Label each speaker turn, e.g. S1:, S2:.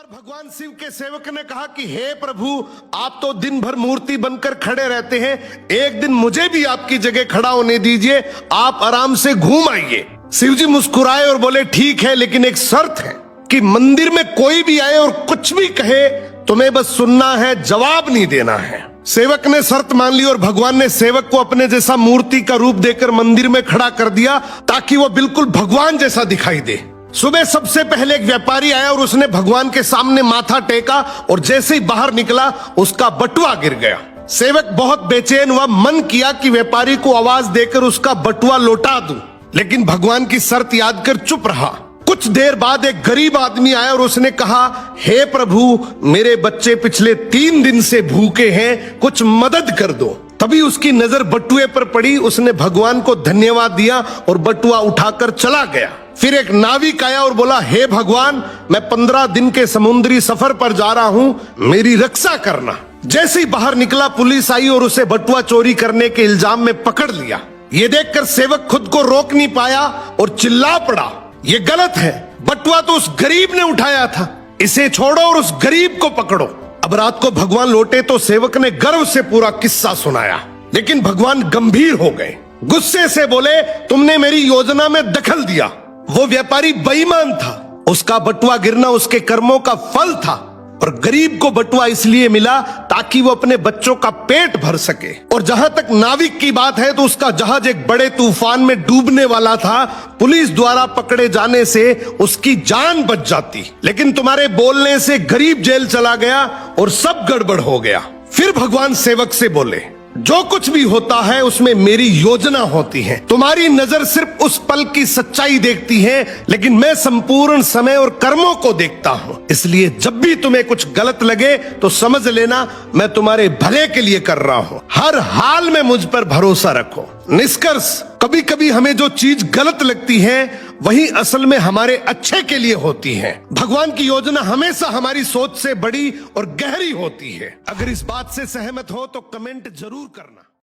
S1: बार भगवान शिव के सेवक ने कहा कि हे प्रभु, आप तो दिन भर मूर्ति बनकर खड़े रहते हैं, एक दिन मुझे भी आपकी जगह खड़ा होने दीजिए, आप आराम से घूम आइए। शिव जी मुस्कुराए और बोले ठीक है, लेकिन एक शर्त है कि मंदिर में कोई भी आए और कुछ भी कहे तुम्हें बस सुनना है, जवाब नहीं देना है। सेवक ने शर्त मान ली और भगवान ने सेवक को अपने जैसा मूर्ति का रूप देकर मंदिर में खड़ा कर दिया ताकि वो बिल्कुल भगवान जैसा दिखाई दे। सुबह सबसे पहले एक व्यापारी आया और उसने भगवान के सामने माथा टेका और जैसे ही बाहर निकला उसका बटुआ गिर गया। सेवक बहुत बेचैन हुआ, मन किया कि व्यापारी को आवाज देकर उसका बटुआ लौटा दूं, लेकिन भगवान की शर्त याद कर चुप रहा। कुछ देर बाद एक गरीब आदमी आया और उसने कहा, हे प्रभु, मेरे बच्चे पिछले 3 दिन से भूखे हैं, कुछ मदद कर दो। तभी उसकी नजर बटुए पर पड़ी, उसने भगवान को धन्यवाद दिया और बटुआ उठाकर चला गया। फिर एक नाविक आया और बोला, हे भगवान, मैं 15 दिन के समुद्री सफर पर जा रहा हूं, मेरी रक्षा करना। जैसे ही बाहर निकला पुलिस आई और उसे बटुआ चोरी करने के इल्जाम में पकड़ लिया। ये देखकर सेवक खुद को रोक नहीं पाया और चिल्ला पड़ा, ये गलत है, बटुआ तो उस गरीब ने उठाया था, इसे छोड़ो और उस गरीब को पकड़ो। अब रात को भगवान लौटे तो सेवक ने गर्व से पूरा किस्सा सुनाया, लेकिन भगवान गंभीर हो गए, गुस्से से बोले, तुमने मेरी योजना में दखल दिया। वो व्यापारी बेईमान था, उसका बटुआ गिरना उसके कर्मों का फल था और गरीब को बटुआ इसलिए मिला ताकि वो अपने बच्चों का पेट भर सके। और जहां तक नाविक की बात है तो उसका जहाज एक बड़े तूफान में डूबने वाला था, पुलिस द्वारा पकड़े जाने से उसकी जान बच जाती, लेकिन तुम्हारे बोलने से गरीब जेल चला गया और सब गड़बड़ हो गया। फिर भगवान सेवक से बोले, जो कुछ भी होता है उसमें मेरी योजना होती है, तुम्हारी नजर सिर्फ उस पल की सच्चाई देखती है, लेकिन मैं संपूर्ण समय और कर्मों को देखता हूं। इसलिए जब भी तुम्हें कुछ गलत लगे तो समझ लेना मैं तुम्हारे भले के लिए कर रहा हूं। हर हाल में मुझ पर भरोसा रखो। निष्कर्ष, कभी कभी हमें जो चीज गलत लगती है वही असल में हमारे अच्छे के लिए होती है। भगवान की योजना हमेशा हमारी सोच से बड़ी और गहरी होती है। अगर इस बात से सहमत हो तो कमेंट जरूर करना।